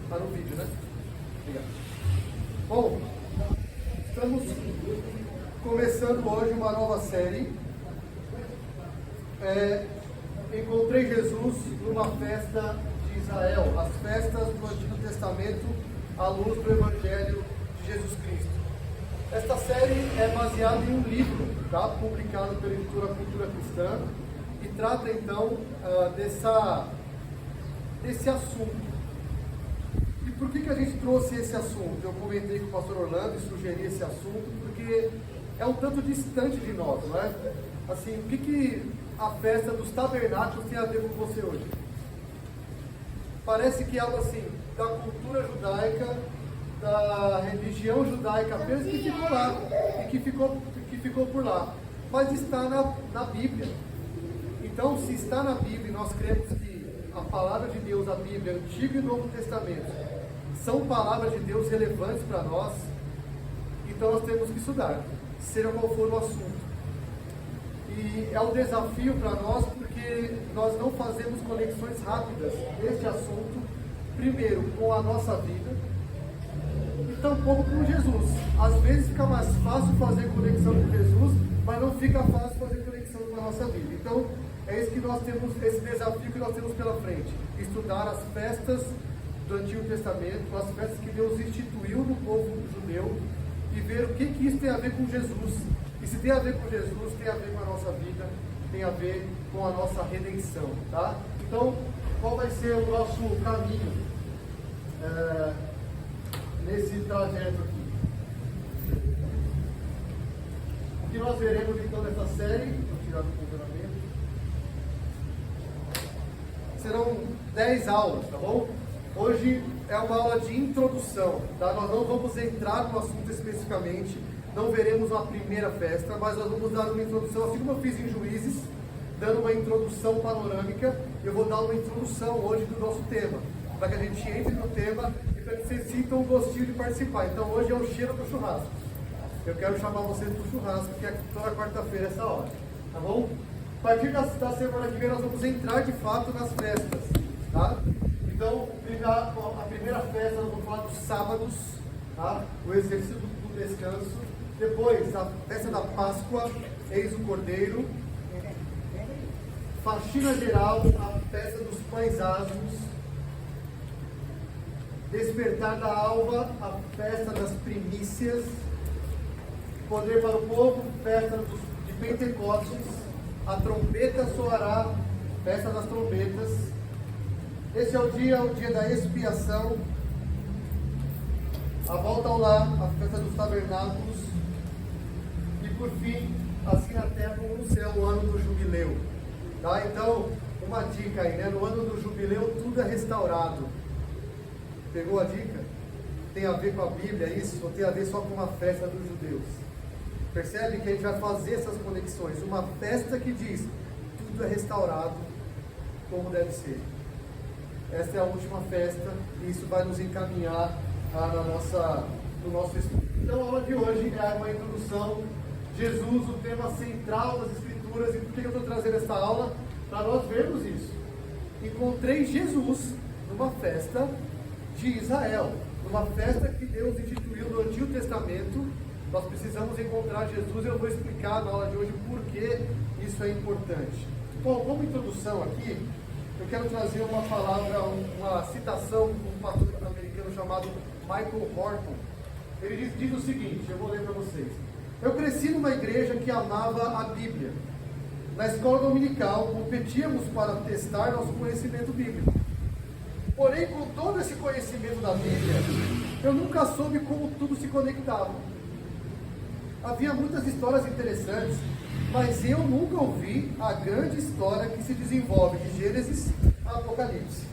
Para o vídeo, né? Obrigado. Bom, estamos começando hoje uma nova série. Encontrei Jesus numa festa de Israel, as festas do Antigo Testamento à luz do Evangelho de Jesus Cristo. Esta série é baseada em um livro, tá? Publicado pela editora Cultura Cristã, e trata então desse assunto. E por que a gente trouxe esse assunto? Eu comentei com o pastor Orlando e sugeri esse assunto porque é um tanto distante de nós, não é? Assim, o que a festa dos tabernáculos tem a ver com você hoje? Parece que é algo assim, da cultura judaica, da religião judaica apenas, que ficou lá, e que ficou por lá. Mas está na Bíblia. Então, se está na Bíblia, nós cremos que a palavra de Deus, a Bíblia, Antigo e Novo Testamento, são palavras de Deus relevantes para nós, então nós temos que estudar, seja qual for o assunto. E é um desafio para nós, porque nós não fazemos conexões rápidas deste assunto, primeiro com a nossa vida, e tampouco com Jesus. Às vezes fica mais fácil fazer conexão com Jesus, mas não fica fácil fazer conexão com a nossa vida. Então, é isso que nós temos, esse desafio que nós temos pela frente: estudar as festas do Antigo Testamento, as festas que Deus instituiu no povo judeu, e ver o que isso tem a ver com Jesus. E se tem a ver com Jesus, tem a ver com a nossa vida, tem a ver com a nossa redenção, tá? Então, qual vai ser o nosso caminho nesse trajeto aqui? O que nós veremos então nessa série? Vou tirar do funcionamento. Serão 10 aulas, tá bom? Hoje é uma aula de introdução, tá? Nós não vamos entrar no assunto especificamente, não veremos uma primeira festa, mas nós vamos dar uma introdução, assim como eu fiz em Juízes, dando uma introdução panorâmica. Eu vou dar uma introdução hoje do nosso tema, para que a gente entre no tema e para que vocês sintam o gostinho de participar. Então hoje é o cheiro do churrasco. Eu quero chamar vocês para o churrasco, que é toda quarta-feira essa hora, tá bom? A partir da semana que vem nós vamos entrar de fato nas festas, tá? Então, a primeira festa nós vamos falar dos sábados, tá? O exercício do descanso. Depois, a festa da Páscoa, eis o Cordeiro. Faxina geral, a festa dos pães asmos. Despertar da alva, a festa das primícias. Poder para o povo, festa de Pentecostes. A trombeta soará, festa das trombetas. Esse é o dia da expiação. A volta ao lar, a festa dos tabernáculos. E por fim, assim na terra como no céu, o ano do jubileu. Tá? Então, uma dica aí, né? No ano do jubileu tudo é restaurado. Pegou a dica? Tem a ver com a Bíblia isso? Ou tem a ver só com uma festa dos judeus? Percebe que a gente vai fazer essas conexões. Uma festa que diz, tudo é restaurado como deve ser. Esta é a última festa e isso vai nos encaminhar no nosso estudo. Então a aula de hoje é uma introdução. Jesus, o tema central das Escrituras. E por que eu estou trazendo esta aula? Para nós vermos isso. Encontrei Jesus numa festa de Israel, numa festa que Deus instituiu no Antigo Testamento. Nós precisamos encontrar Jesus e eu vou explicar na aula de hoje por que isso é importante. Bom, como introdução aqui, eu quero trazer uma palavra, uma citação de um pastor americano chamado Michael Horton. Ele diz o seguinte, eu vou ler para vocês. Eu cresci numa igreja que amava a Bíblia. Na escola dominical, competíamos para testar nosso conhecimento bíblico. Porém, com todo esse conhecimento da Bíblia, eu nunca soube como tudo se conectava. Havia muitas histórias interessantes, mas eu nunca ouvi a grande história que se desenvolve de Gênesis a Apocalipse,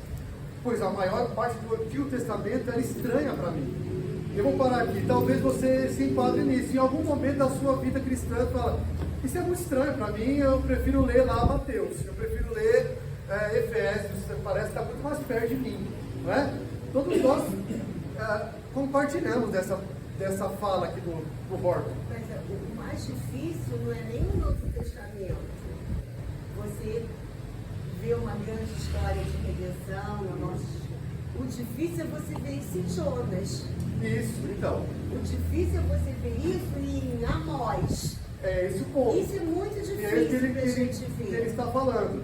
pois a maior parte do Antigo Testamento era estranha para mim. Eu vou parar aqui, talvez você se enquadre nisso. Em algum momento da sua vida cristã, fala, isso é muito estranho para mim, eu prefiro ler lá Mateus, eu prefiro ler Efésios, parece que está muito mais perto de mim, não é? Todos nós compartilhamos dessa fala aqui do Horton. O mais difícil não é nem o Novo Testamento. Você vê uma grande história de redenção O difícil é você ver isso em Jonas. Isso, então. O difícil é você ver isso em Amós. É esse o ponto. Isso é muito E é isso difícil para a gente que ele ver. está falando.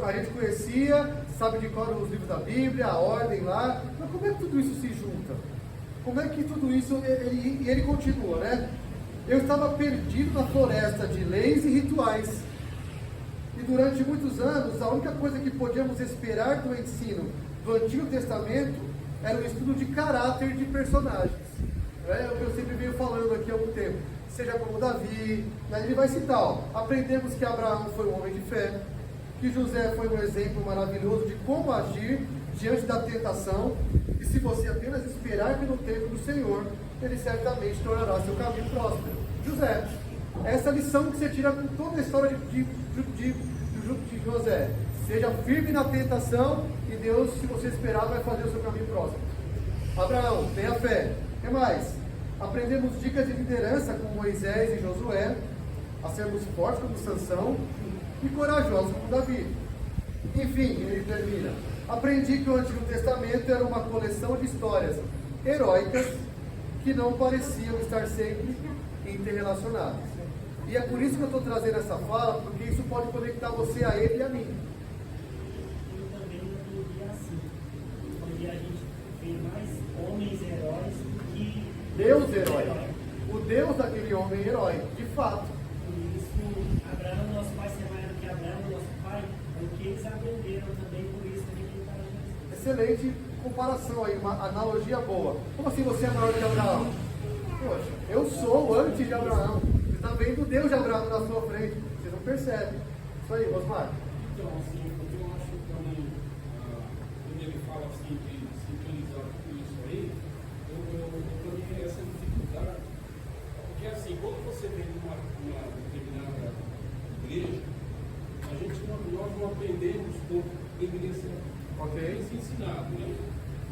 A gente conhecia, sabe de cor os livros da Bíblia, a ordem lá, mas como é que tudo isso se junta? Como é que tudo isso, ele continua, né? Eu estava perdido na floresta de leis e rituais. E durante muitos anos, a única coisa que podíamos esperar do ensino do Antigo Testamento era o estudo de caráter de personagens. É o que eu sempre venho falando aqui há algum tempo. Seja como Davi, né? Ele vai citar, ó, aprendemos que Abraão foi um homem de fé, que José foi um exemplo maravilhoso de como agir diante da tentação, e se você apenas esperar pelo tempo do Senhor, ele certamente tornará seu caminho próspero. José, essa lição que você tira com toda a história de José. Seja firme na tentação, e Deus, se você esperar, vai fazer o seu caminho próspero. Abraão, tenha fé. O que mais? Aprendemos dicas de liderança com Moisés e Josué, a sermos fortes como Sansão e corajosos como Davi. Enfim, ele termina. Aprendi que o Antigo Testamento era uma coleção de histórias heróicas que não pareciam estar sempre interrelacionadas. E é por isso que eu estou trazendo essa fala, porque isso pode conectar você a ele e a mim. Eu também não diria assim, onde a gente vê mais homens heróis do que Deus herói. O Deus daquele homem herói, de fato. Por isso, Abraão, nosso pai, ser maior do que Abraão, nosso pai, é o que eles aprenderam também, por isso que ele está Jesus. Excelente comparação aí, uma analogia boa. Como assim você é maior que Abraão? Poxa, eu sou antes de Abraão. Você está vendo Deus de Abraão na sua frente. Vocês não percebem. Isso aí, Osmar. Então, assim, o que eu acho também, quando ele fala assim de sintonizar tudo isso aí, eu também tenho essa dificuldade, porque assim, quando você vem numa determinada igreja, nós não aprendemos como deveria ser ensinado, né?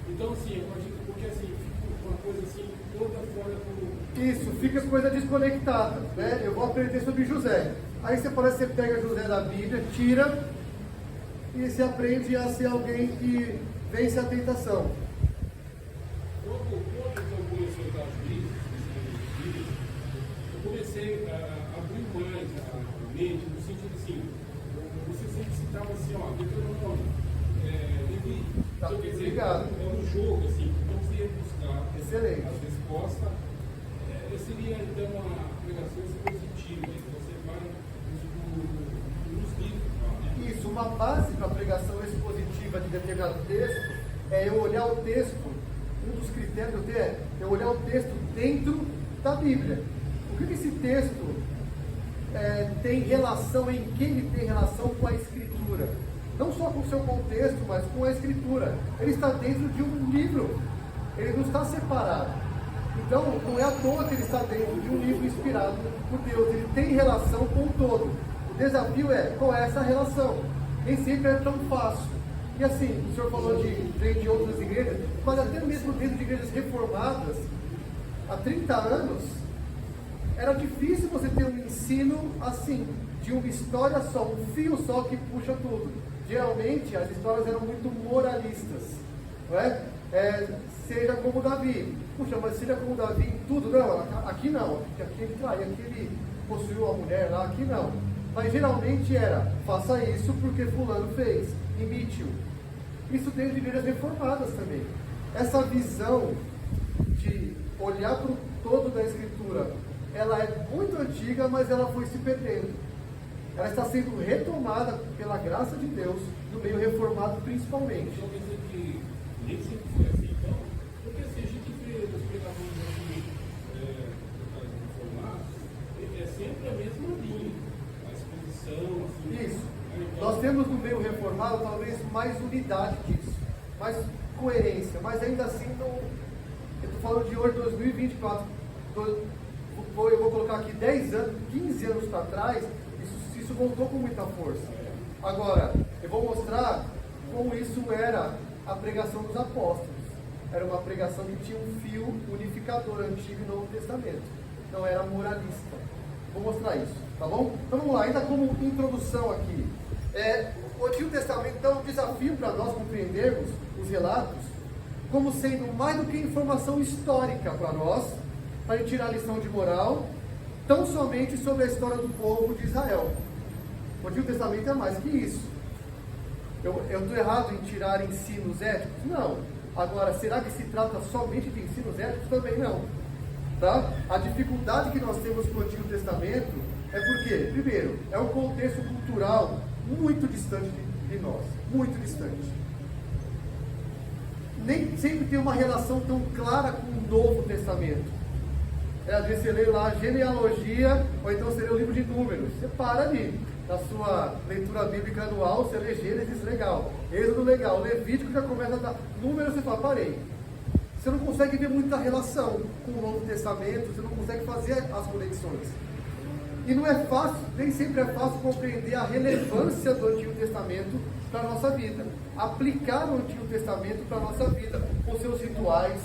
Então, assim, eu acredito porque assim, fica uma coisa assim, toda fora do... Isso, fica coisa desconectada, né? Eu vou aprender sobre José. Aí você parece que você pega José da Bíblia, tira e você aprende a ser alguém que vence a tentação. Quando eu comecei a dar as livros, eu comecei a abrir mais a mente, no sentido assim, você sempre citava assim, ó, Deuteronômio, Levi. Tá, Então, quer dizer, obrigado. é um jogo, assim, então você ia buscar Excelente. as respostas. Seria então uma pregação expositiva, você vai nos livros, né? Isso, uma base para a pregação expositiva de determinado texto é eu olhar o texto, um dos critérios que eu tenho é eu olhar o texto dentro da Bíblia. O que esse texto tem relação, em que ele tem relação com a Escritura? Não só com o seu contexto, mas com a Escritura. Ele está dentro de um livro, ele não está separado. Então, não é à toa que ele está dentro de um livro inspirado por Deus. Ele tem relação com o todo. O desafio é, qual é essa relação? Nem sempre é tão fácil. E assim, o senhor falou de outras igrejas, mas até mesmo dentro de igrejas reformadas, há 30 anos, era difícil você ter um ensino assim, de uma história só, um fio só que puxa tudo. Geralmente, as histórias eram muito moralistas, não é? Seja como Davi. Puxa, mas seja como Davi em tudo. Não, aqui não. Aqui ele trai, aqui ele possuiu a mulher lá, aqui não. Mas geralmente era, faça isso porque fulano fez, imite-o. Isso dentro de igrejas reformadas também. Essa visão de olhar para o todo da Escritura, ela é muito antiga, mas ela foi se perdendo. Ela está sendo retomada pela graça de Deus, no meio reformado principalmente. Então quer dizer que nem sempre foi assim, então, porque assim, a gente vê os pregadores aqui, reformados, é sempre a mesma linha, a exposição, assim. Isso. Então, Nós temos no meio reformado talvez mais unidade disso, mais coerência, mas ainda assim não. Eu estou falando de hoje, 2024. Eu vou colocar aqui 10 anos, 15 anos para trás, isso voltou com muita força. Agora, eu vou mostrar como isso era a pregação dos apóstolos. Era uma pregação que tinha um fio unificador, Antigo e Novo Testamento. Não era moralista. Vou mostrar isso, tá bom? Então vamos lá, ainda como introdução aqui. O Antigo Testamento, então, é um desafio para nós compreendermos os relatos como sendo mais do que informação histórica para nós, para a gente tirar a lição de moral, tão somente sobre a história do povo de Israel. O Antigo Testamento é mais que isso. Eu estou errado em tirar ensinos éticos? Não. Agora, será que se trata somente de ensinos éticos? Também não. Tá? A dificuldade que nós temos com o Antigo Testamento é porque, primeiro, é um contexto cultural muito distante de nós. Muito distante. Nem sempre tem uma relação tão clara com o Novo Testamento. Às vezes você lê lá a genealogia, ou então você lê o livro de Números. Você para ali, na sua leitura bíblica anual, você lê Gênesis, legal. Êxodo, legal. Levítico já começa a dar Números, você fala, parei. Você não consegue ver muita relação com o Novo Testamento, você não consegue fazer as conexões. E não é fácil, nem sempre é fácil compreender a relevância do Antigo Testamento para a nossa vida. Aplicar o Antigo Testamento para a nossa vida, com seus rituais,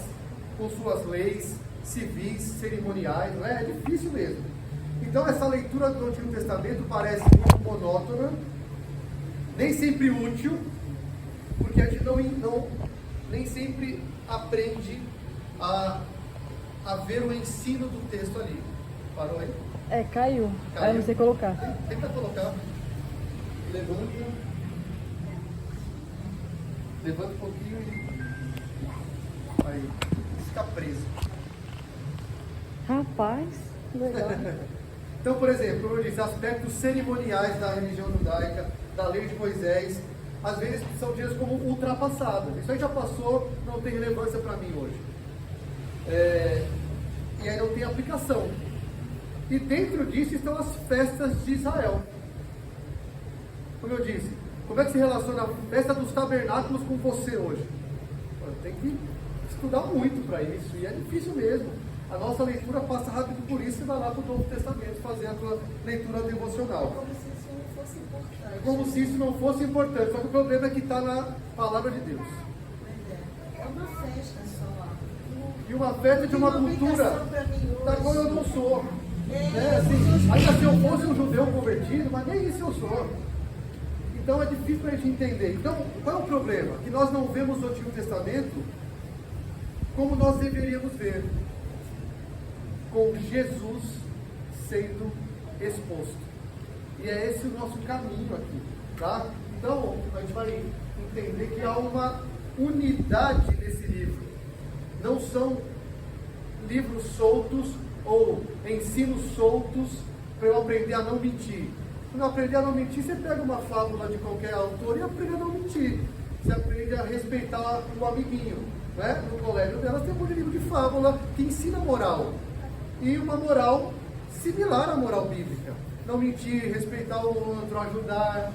com suas leis civis, cerimoniais, não é? É difícil mesmo. Então essa leitura do Antigo Testamento parece muito monótona, nem sempre útil, porque a gente nem sempre aprende a ver o ensino do texto ali. Parou aí? Caiu. Aí eu não sei colocar. Tenta colocar. Levanta. Levanta um pouquinho e... Aí. Fica preso. Rapaz, legal. Então, por exemplo, como eu disse, aspectos cerimoniais da religião judaica, da lei de Moisés, às vezes são dias como ultrapassados. Isso aí já passou, não tem relevância para mim hoje. E aí não tem aplicação. E dentro disso estão as festas de Israel. Como eu disse, como é que se relaciona a festa dos tabernáculos com você hoje? Tem que estudar muito para isso, e é difícil mesmo. A nossa leitura passa rápido por isso e vai lá para o Novo Testamento fazer a tua leitura devocional. Como se isso não fosse importante. Como se isso não fosse importante, só que o problema é que está na palavra de Deus. É uma festa só. E uma festa de uma cultura da qual eu não sou. Assim, ainda se eu fosse um judeu convertido, mas nem isso eu sou. Então é difícil para a gente entender. Então, qual é o problema? Que nós não vemos o Antigo Testamento como nós deveríamos ver, com Jesus sendo exposto. E é esse o nosso caminho aqui, tá? Então, a gente vai entender que há uma unidade nesse livro. Não são livros soltos ou ensinos soltos para eu aprender a não mentir. Quando eu aprender a não mentir, você pega uma fábula de qualquer autor e aprende a não mentir. Você aprende a respeitar o amiguinho, né? No colégio delas tem um livro de fábula que ensina moral. E uma moral similar à moral bíblica. Não mentir, respeitar o outro, ajudar.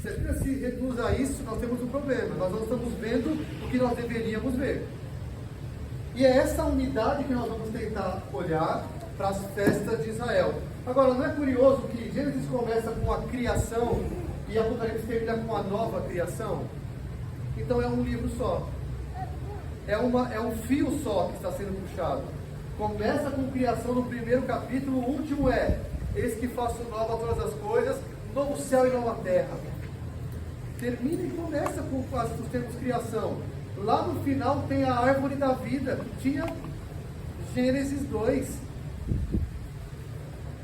Se a gente se reduz a isso, nós temos um problema. Nós não estamos vendo o que nós deveríamos ver. E é essa unidade que nós vamos tentar olhar para as festas de Israel. Agora, não é curioso que Gênesis começa com a criação e Apocalipse termina com a nova criação? Então é um livro só. É um fio só que está sendo puxado. Começa com criação no primeiro capítulo, o último é: eis que faço nova todas as coisas, novo céu e nova terra. Termina e começa com os termos criação. Lá no final tem a árvore da vida, que tinha Gênesis 2.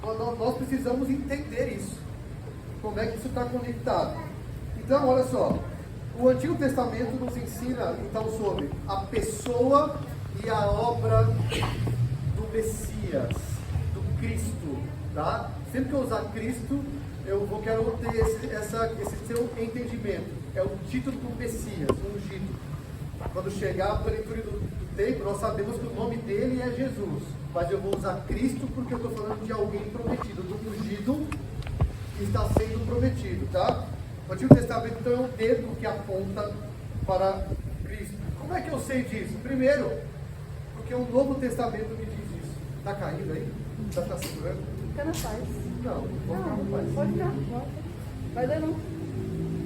Nós precisamos entender isso. Como é que isso está conectado? Então, olha só. O Antigo Testamento nos ensina, então, sobre a pessoa e a obra do Messias, do Cristo, tá? Sempre que eu usar Cristo, quero ter esse seu entendimento. É o título do Messias, ungido. Quando chegar para a leitura do tempo, nós sabemos que o nome dele é Jesus, mas eu vou usar Cristo porque eu estou falando de alguém prometido, do ungido que está sendo prometido, tá? O Antigo Testamento então é um dedo que aponta para Cristo. Como é que eu sei disso? Primeiro, porque o Novo Testamento me diz isso. Está caindo aí? Já está segurando? Fica na paz. Não, vou ficar na paz. Pode ficar, pode. Vai dar não.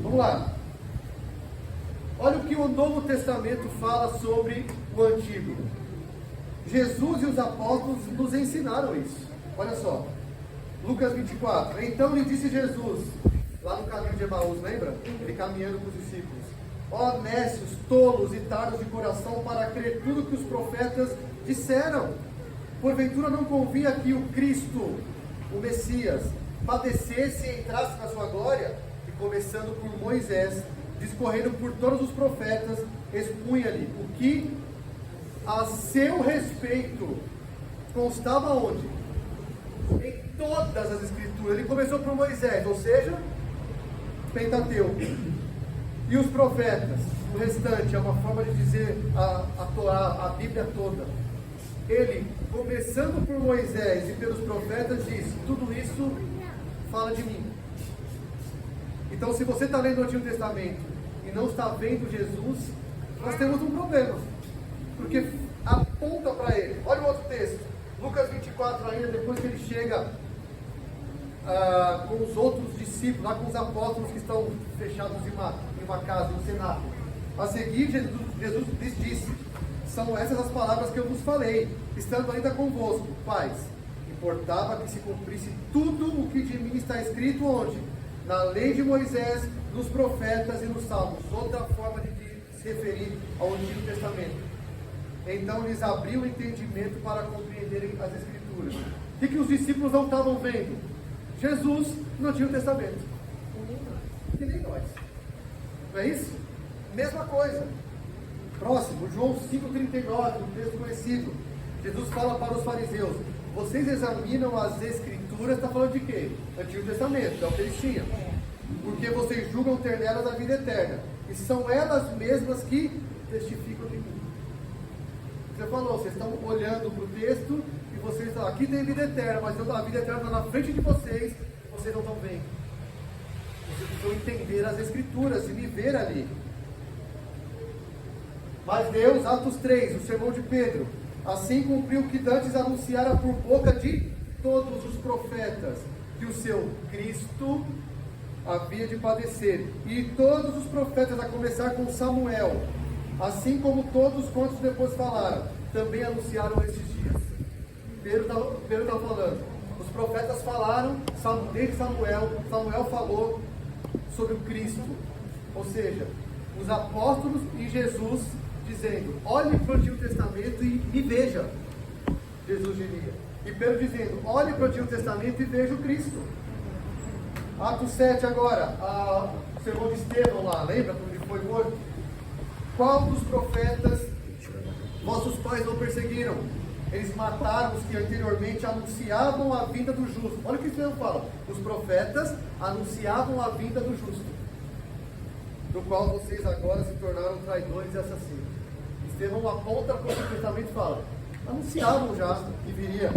Vamos lá. Olha o que o Novo Testamento fala sobre o Antigo. Jesus e os apóstolos nos ensinaram isso. Olha só. Lucas 24. Então lhe disse Jesus, lá no caminho de Emaús, lembra? Ele caminhando com os discípulos. Ó nécios, tolos e tardos de coração, para crer tudo que os profetas disseram. Porventura não convinha que o Cristo, o Messias, padecesse e entrasse na sua glória? E começando por Moisés, discorrendo por todos os profetas, expunha-lhe o que a seu respeito constava onde? Em todas as escrituras. Ele começou por Moisés, ou seja, Pentateuco. E os profetas, o restante, é uma forma de dizer a Torá, a Bíblia toda. Ele, começando por Moisés e pelos profetas, diz: tudo isso fala de mim. Então, se você está lendo o Antigo Testamento e não está vendo Jesus, nós temos um problema, porque aponta para ele. Olha o outro texto, Lucas 24 ainda, depois que ele chega com os outros discípulos, lá com os apóstolos que estão fechados em uma casa, no cenáculo. A seguir, Jesus lhes disse: são essas as palavras que eu vos falei, estando ainda convosco, pais. Importava que se cumprisse tudo o que de mim está escrito onde? Na lei de Moisés, nos profetas e nos salmos. Outra forma de se referir ao Antigo Testamento. Então lhes abriu o entendimento para compreenderem as Escrituras. O que os discípulos não estavam vendo? Jesus no Antigo Testamento. Que nem nós. Não é isso? Mesma coisa. Próximo, João 5,39, um texto conhecido. Jesus fala para os fariseus: vocês examinam as Escrituras, está falando de quê? Antigo Testamento, é o que eles tinham. Porque vocês julgam ter nelas a vida eterna, e são elas mesmas que testificam de mim. Você falou, vocês estão olhando para o texto, e vocês estão, aqui tem vida eterna, mas a vida eterna está na frente de vocês, vocês não estão vendo. Vocês precisam entender as Escrituras e viver ali. Mas Deus, Atos 3, o sermão de Pedro, assim cumpriu o que dantes anunciara por boca de todos os profetas, que o seu Cristo havia de padecer. E todos os profetas, a começar com Samuel, assim como todos quantos depois falaram, também anunciaram esses dias. Pedro está falando, os profetas falaram, desde Samuel falou sobre o Cristo. Ou seja, os apóstolos e Jesus dizendo: olhe para o Antigo Testamento e me veja. Jesus diria. E Pedro dizendo: olhe para o Antigo Testamento e veja o Cristo. Atos 7 agora, o sermão de Estevão lá, lembra quando ele foi morto? Qual dos profetas vossos pais não perseguiram? Eles mataram os que anteriormente anunciavam a vinda do justo. Olha o que Estevão fala: os profetas anunciavam a vinda do justo, do qual vocês agora se tornaram traidores e assassinos. Estevão aponta para o Antigo Testamento e fala: anunciavam já que viria